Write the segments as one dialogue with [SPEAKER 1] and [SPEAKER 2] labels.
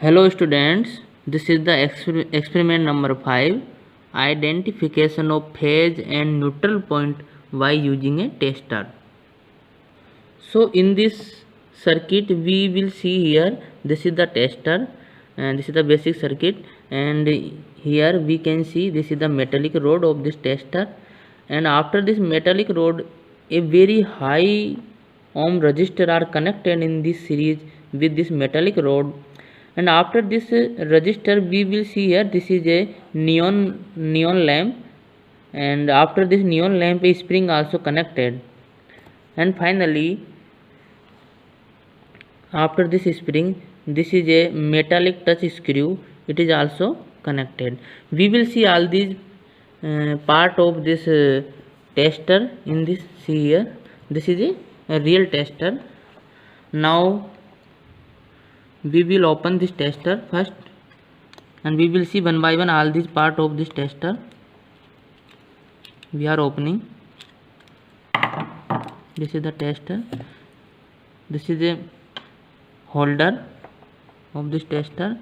[SPEAKER 1] Hello students, this is the experiment number 5, identification of phase and neutral point by using a tester. So in this circuit we will see here, this is the tester and this is the basic circuit, and here we can see this is the metallic rod of this tester, and after this metallic rod a very high ohm resistor are connected in this series with this metallic rod. And after this resistor we will see here, this is a neon lamp, and after this neon lamp a spring also connected, and finally after this spring this is a metallic touch screw, it is also connected. We will see all these part of this tester in this. See here, this is a real tester. Now we will open this tester first and we will see one by one all these part of this tester. We are opening. This is the tester. This is a holder of this tester,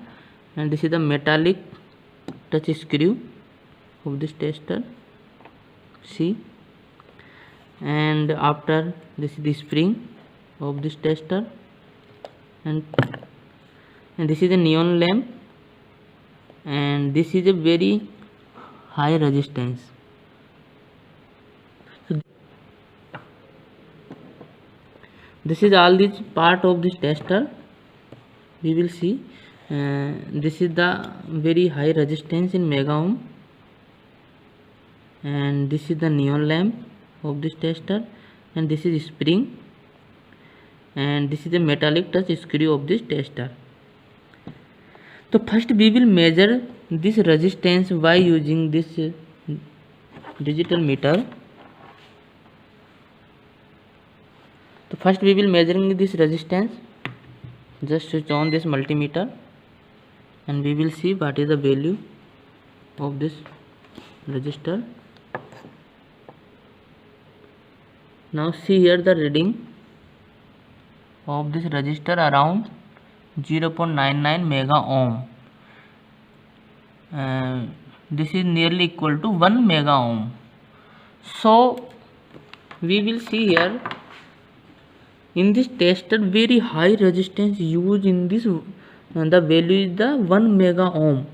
[SPEAKER 1] and this is the metallic touch screw of this tester. See, and after this is the spring of this tester, and this is a neon lamp, and this is a very high resistance. So this is all this part of this tester. We will see this is the very high resistance in mega ohm, and this is the neon lamp of this tester, and this is spring, and this is the metallic touch screw of this tester. So first we will measure this resistance by using this digital meter. So first we will measuring this resistance. Just switch on this multimeter and we will see what is the value of this resistor. Now see here the reading of this resistor around 0.99 mega ohm. This is nearly equal to 1 mega ohm. So we will see here, in this tester very high resistance used in this, the value is the 1 mega ohm.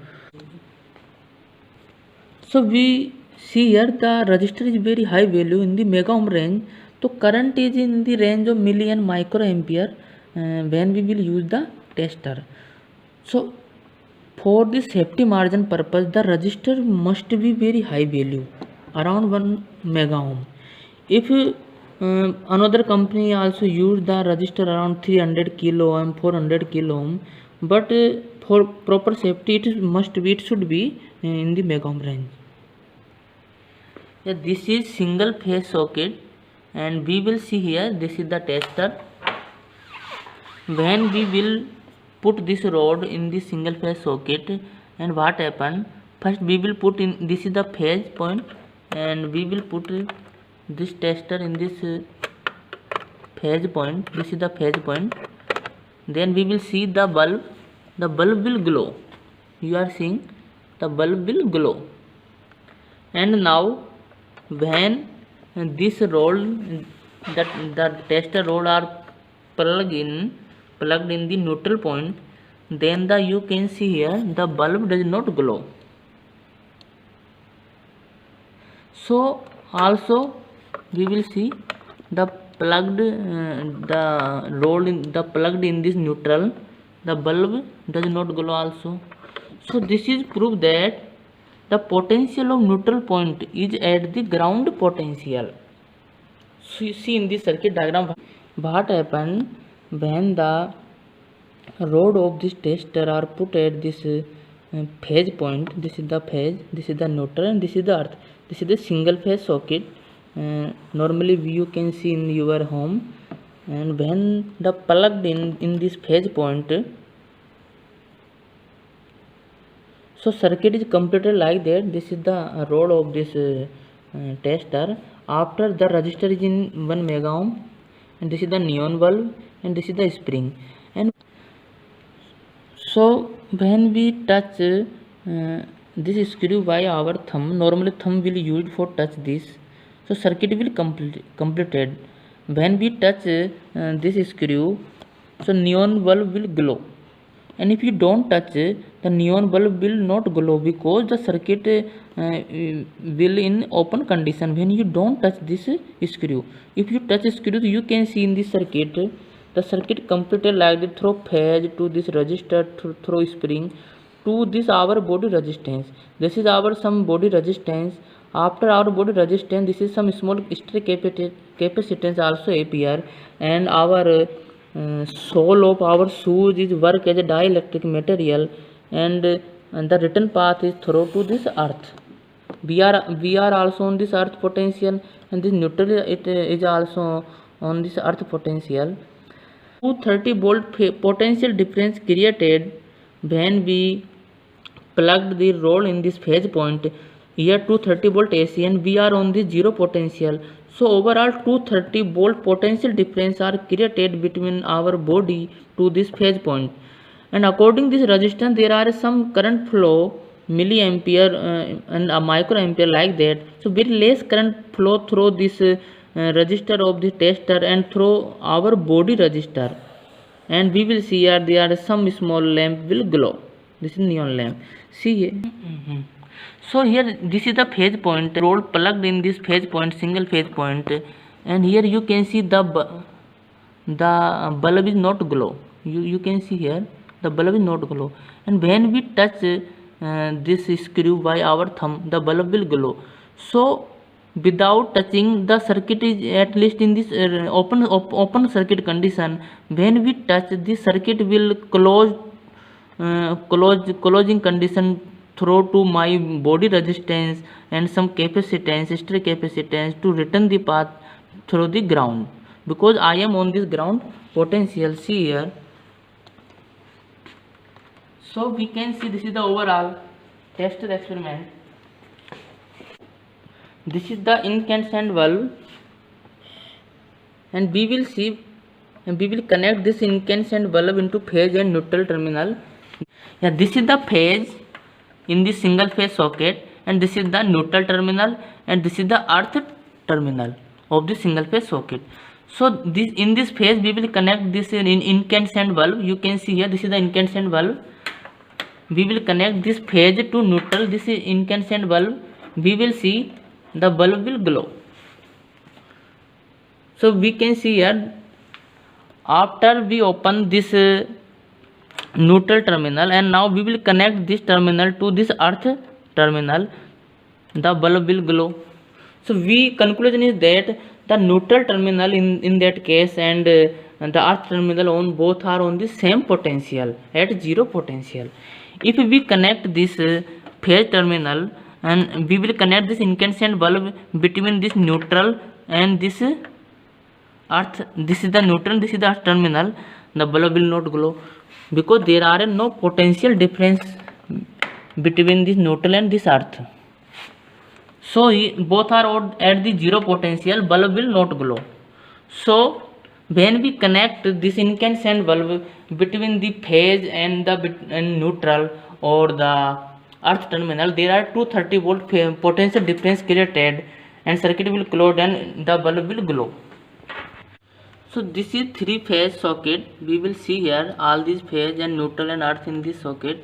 [SPEAKER 1] So we see here the resistor is very high value in the mega ohm range. So current is in the range of milli and microampere when we will use the tester. So for the safety margin purpose, the resistor must be very high value, around 1 mega ohm. If another company also use the resistor around 300 kilo ohm, 400 kilo ohm, but for proper safety it should be in the mega ohm range. This is single phase socket, and we will see here, this is the tester. When we will put this rod in the single phase socket, and what happen, first we will put in, this is the phase point, and we will put this tester in this phase point. This is the phase point. Then we will see the bulb will glow. You are seeing the bulb will glow. And now when this rod, that the tester rod are plugged in the neutral point, then you can see here the bulb does not glow. So also we will see the plugged plugged in this neutral, the bulb does not glow also. So this is proof that the potential of neutral point is at the ground potential. So you see in this circuit diagram what happened when the rod of this tester are put at this phase point. This is the phase, this is the neutral, and this is the earth. This is the single phase socket. Normally you can see in your home, and when the plugged in this phase point, so circuit is completed like that. This is the rod of this tester. After the resistor is in 1 mega ohm, and this is the neon bulb, and this is the spring. And So when we touch this screw by our thumb, normally thumb will used for touch this, so circuit will completed. When we touch this screw, so neon bulb will glow, and if you don't touch the neon bulb will not glow because the circuit will in open condition. When you don't touch this screw, if you touch screw, you can see in this circuit, the circuit completed like the through phase to this resistor through spring to this our body resistance. This is our some body resistance. After our body resistance, this is some small extra capacitance also appear, and our sole of our shoes is work as a dielectric material, and the return path is through to this earth. We are also on this earth potential, and this neutral it is also on this earth potential. 230 volt potential difference created when we plugged the rod in this phase point. Here 230 volt AC and we are on the zero potential. So overall 230 volt potential difference are created between our body to this phase point. And according to this resistance, there are some current flow milliampere and a microampere like that. So very less current flow through this resistor of the tester and through our body resistor. And we will see here there are some small lamp will glow. This is neon lamp. See here. So here this is the phase point. Rod plugged in this phase point, single phase point, and here you can see the bulb is not glow. You can see here the bulb is not glow, and when we touch this screw by our thumb, the bulb will glow. So without touching, the circuit is at least in this open circuit condition. When we touch, this circuit will closing condition through to my body resistance and some capacitance, extra capacitance to return the path through the ground, because I am on this ground potential. See here. So we can see this is the overall tester experiment. This is the incandescent bulb, and we will see, and we will connect this incandescent bulb into phase and neutral terminal. Yeah, this is the phase in the single phase socket, and this is the neutral terminal, and this is the earth terminal of the single phase socket. So this in this phase we will connect this in incandescent bulb. You can see here this is the incandescent bulb. We will connect this phase to neutral. This is incandescent bulb. We will see the bulb will glow. So we can see here, after we open this neutral terminal, and now we will connect this terminal to this earth terminal, the bulb will glow. So we conclusion is that the neutral terminal in that case and the earth terminal on both are on the same potential at zero potential. If we connect this phase terminal, and we will connect this incandescent bulb between this neutral and this earth, this is the neutral, this is the earth terminal, the bulb will not glow because there are no potential difference between this neutral and this earth. So both are at the zero potential, bulb will not glow. So when we connect this incandescent bulb between the phase and the neutral or the earth terminal, there are 230 volt potential difference created, and circuit will close and the bulb will glow. So this is three phase socket. We will see here all these phase and neutral and earth in this socket.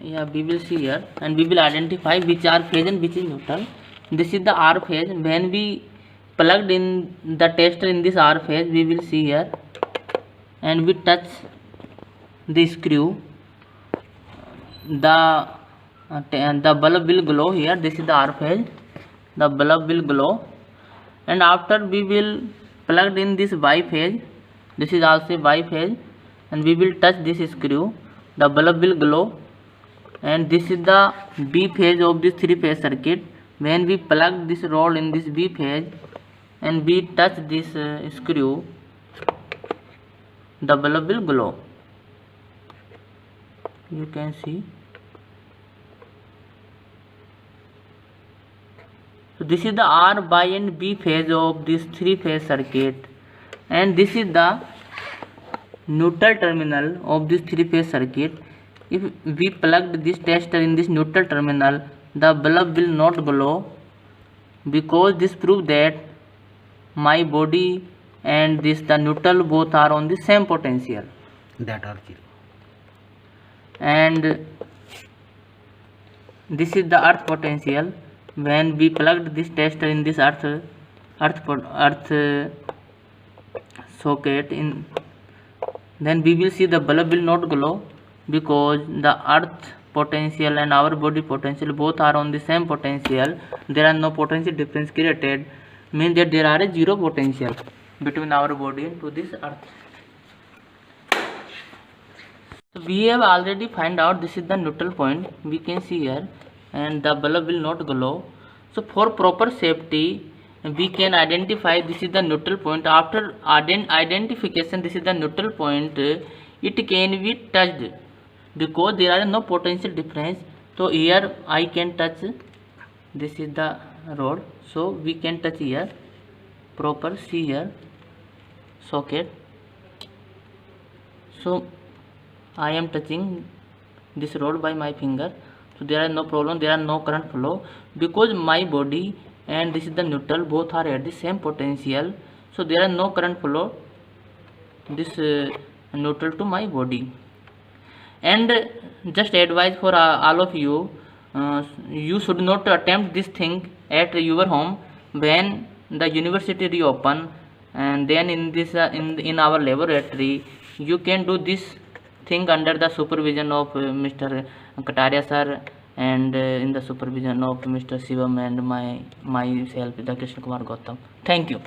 [SPEAKER 1] Yeah, we will see here, and we will identify which are phase and which is neutral. This is the R phase. When we plugged in the tester in this R phase, we will see here, and we touch the screw, the bulb will glow here. This is the R phase, the bulb will glow. And after we will plug in this Y phase, this is also Y phase, and we will touch this screw, the bulb will glow. And this is the B phase of this three phase circuit. When we plug this rod in this B phase and we touch this screw, the bulb will glow. You can see. So this is the R, Y and B phase of this three phase circuit, and this is the neutral terminal of this three-phase circuit. If we plugged this tester in this neutral terminal, the bulb will not glow, because this proves that my body and the neutral both are on the same potential,
[SPEAKER 2] that are 0.
[SPEAKER 1] And this is the earth potential. When we plugged this tester in this earth socket in, then we will see the bulb will not glow, because the earth potential and our body potential both are on the same potential. There are no potential difference created, means that there are a zero potential between our body and to this earth. So we have already find out this is the neutral point, we can see here, and the bulb will not glow. So for proper safety, we can identify this is the neutral point. After identification, this is the neutral point, it can be touched, because there are no potential difference. So here I can touch, this is the rod, so we can touch here, proper, see here, socket. So I am touching this rod by my finger, so there are no problem, there are no current flow, because my body and this is the neutral both are at the same potential. So there are no current flow, this neutral to my body. And just advice for all of you, you should not attempt this thing at your home. When the university reopen, and then in this in our laboratory, you can do this thing under the supervision of Mr. Kataria sir, and in the supervision of Mr. Shivam and myself, the Krishna Kumar Gautam. Thank you.